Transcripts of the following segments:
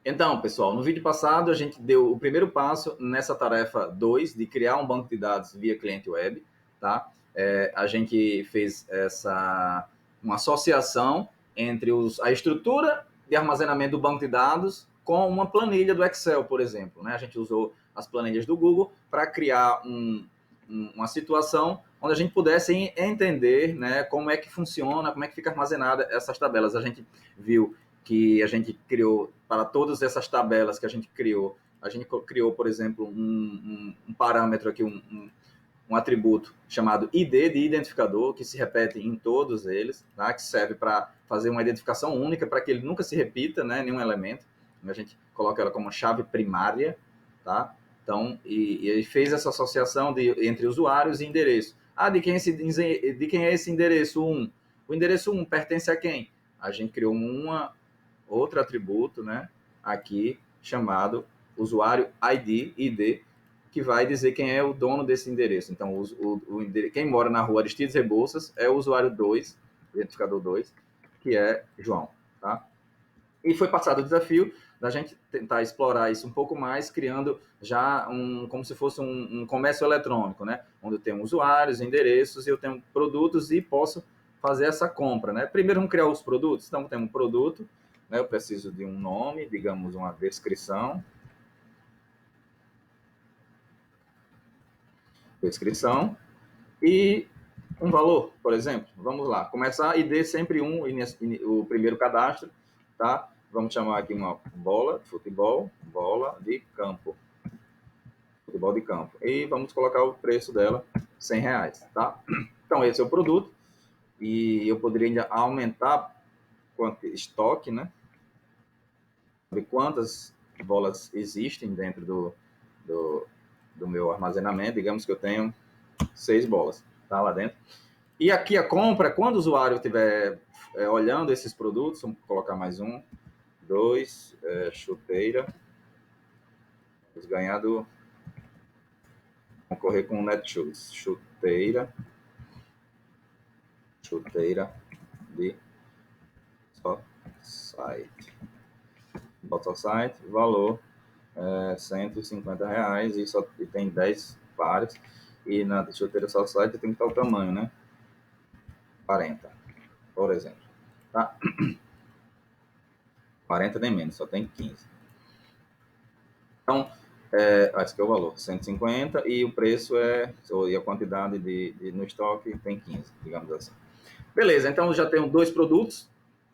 Então, pessoal, no vídeo passado a gente deu o primeiro passo nessa tarefa 2 de criar um banco de dados via cliente web, tá? A gente fez uma associação entre a estrutura de armazenamento do banco de dados com uma planilha do Excel, por exemplo, né? A gente usou as planilhas do Google para criar uma situação onde a gente pudesse entender, né, como é que funciona, como é que fica armazenada essas tabelas. A gente viu que a gente criou, para todas essas tabelas que a gente criou, por exemplo, um parâmetro aqui, um atributo chamado ID de identificador, que se repete em todos eles, tá? Que serve para fazer uma identificação única, para que ele nunca se repita, né, nenhum elemento. A gente coloca ela como chave primária, tá? Então, e fez essa associação entre usuários e endereço. De quem é esse endereço 1? O endereço 1 pertence a quem? A gente criou outro atributo, né, aqui chamado usuário ID, que vai dizer quem é o dono desse endereço. Então, quem mora na rua Aristides Rebouças é o usuário 2, identificador 2, que é João, tá? E foi passado o desafio da gente tentar explorar isso um pouco mais, criando já como se fosse um comércio eletrônico, né? Onde eu tenho usuários, endereços, e eu tenho produtos e posso fazer essa compra, né? Primeiro vamos criar os produtos. Então, temos um produto, né? Eu preciso de um nome, digamos, uma descrição. E um valor, por exemplo. Vamos lá, começar ID sempre o primeiro cadastro, tá? Vamos chamar aqui uma bola de futebol, bola de campo. Futebol de campo. E vamos colocar o preço dela, R$100, tá? Então, esse é o produto. E eu poderia ainda aumentar quanto estoque, né? Ver quantas bolas existem dentro do meu armazenamento. Digamos que eu tenho 6 bolas, tá? Lá dentro. E aqui a compra, quando o usuário estiver olhando esses produtos, vamos colocar mais 1, 2, chuteira. Vamos ganhar Vamos correr com o Netshoes. Chuteira de só site. Bota o site, valor R$150 e tem 10 pares. E na chuteira só site tem que estar o tamanho, né? 40, por exemplo. Tá? 40 nem menos, só tem 15. Então, esse aqui é o valor, 150, e o preço e a quantidade no estoque tem 15, digamos assim. Beleza, então já tenho 2 produtos,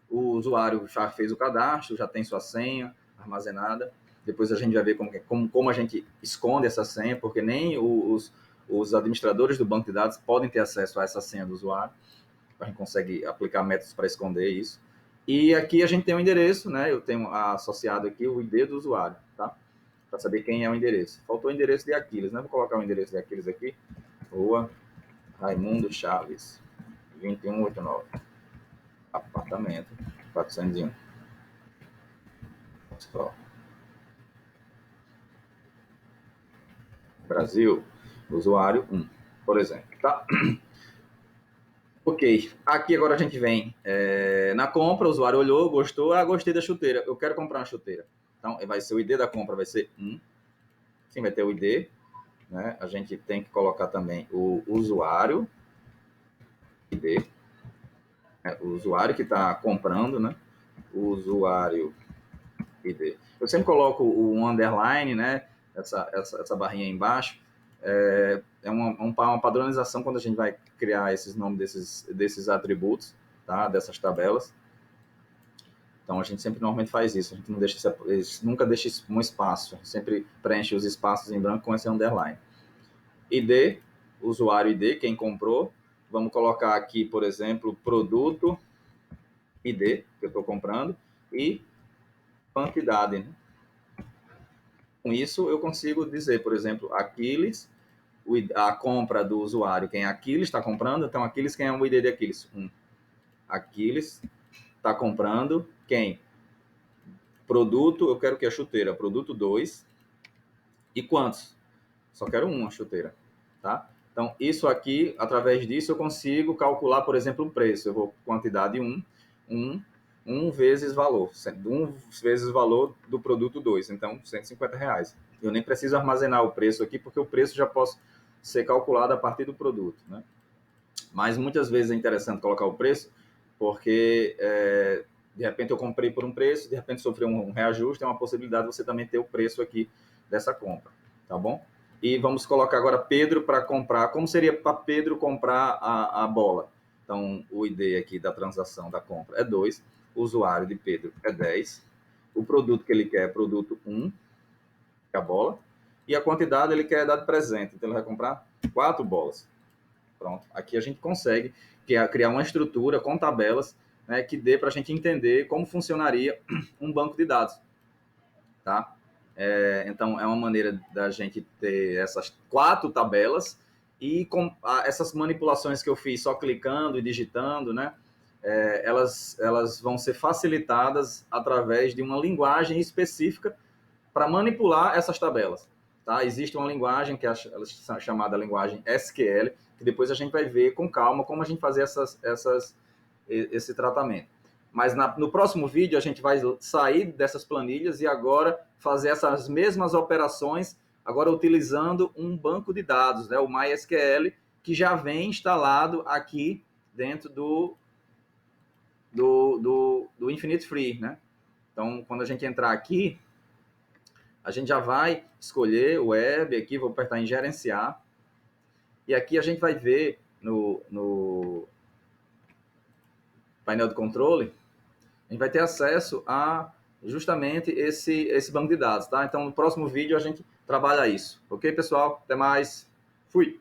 o usuário já fez o cadastro, já tem sua senha armazenada, depois a gente vai ver como a gente esconde essa senha, porque nem os administradores do banco de dados podem ter acesso a essa senha do usuário, a gente consegue aplicar métodos para esconder isso. E aqui a gente tem o endereço, né? Eu tenho associado aqui o ID do usuário, tá? Para saber quem é o endereço. Faltou o endereço de Aquiles, né? Vou colocar o endereço de Aquiles aqui. Rua Raimundo Chaves, 2189. Apartamento 401. Brasil, usuário 1, por exemplo, tá? Ok, aqui agora a gente vem na compra, o usuário olhou, gostou, gostei da chuteira, eu quero comprar uma chuteira. Então, vai ser o ID da compra, vai ser 1. Sim, vai ter o ID, né? A gente tem que colocar também o usuário, ID, o usuário que está comprando, né? O usuário ID. Eu sempre coloco o underline, né? Essa barrinha embaixo. Uma padronização quando a gente vai criar esses nomes desses atributos, tá? Dessas tabelas. Então, a gente sempre normalmente faz isso. A gente nunca deixa um espaço. A gente sempre preenche os espaços em branco com esse underline. ID, usuário ID, quem comprou. Vamos colocar aqui, por exemplo, produto ID, que eu estou comprando, e quantidade, né? Com isso, eu consigo dizer, por exemplo, Aquiles, a compra do usuário, quem é Aquiles está comprando, então Aquiles, quem é o ID de Aquiles? 1. Aquiles está comprando, quem? Produto, eu quero que a chuteira, produto 2. E quantos? Só quero uma chuteira, tá? Então, isso aqui, através disso, eu consigo calcular, por exemplo, o preço. Eu vou quantidade 1, 1 vezes valor, 1 vezes o valor do produto 2, então R$ 150. Eu nem preciso armazenar o preço aqui, porque o preço já posso ser calculado a partir do produto, né? Mas muitas vezes é interessante colocar o preço, porque de repente eu comprei por um preço, de repente sofreu um reajuste, é uma possibilidade de você também ter o preço aqui dessa compra, tá bom? E vamos colocar agora Pedro para comprar. Como seria para Pedro comprar a bola? Então, o ID aqui da transação da compra é 2, o usuário de Pedro é 10, o produto que ele quer é produto 1, que é a bola, e a quantidade ele quer dar de presente, então ele vai comprar 4 bolas. Pronto, aqui a gente consegue criar uma estrutura com tabelas, né, que dê para a gente entender como funcionaria um banco de dados, tá? Então, é uma maneira da gente ter essas 4 tabelas e com essas manipulações que eu fiz só clicando e digitando, né? Elas vão ser facilitadas através de uma linguagem específica para manipular essas tabelas. Tá? Existe uma linguagem que é chamada linguagem SQL, que depois a gente vai ver com calma como a gente fazer esse tratamento. Mas no próximo vídeo a gente vai sair dessas planilhas e agora fazer essas mesmas operações, agora utilizando um banco de dados, né? O MySQL, que já vem instalado aqui dentro do Infinite Free, né? Então, quando a gente entrar aqui, a gente já vai escolher o web aqui, vou apertar em gerenciar. E aqui a gente vai ver no painel de controle, a gente vai ter acesso a justamente esse banco de dados, tá? Então, no próximo vídeo a gente trabalha isso. Ok, pessoal? Até mais. Fui!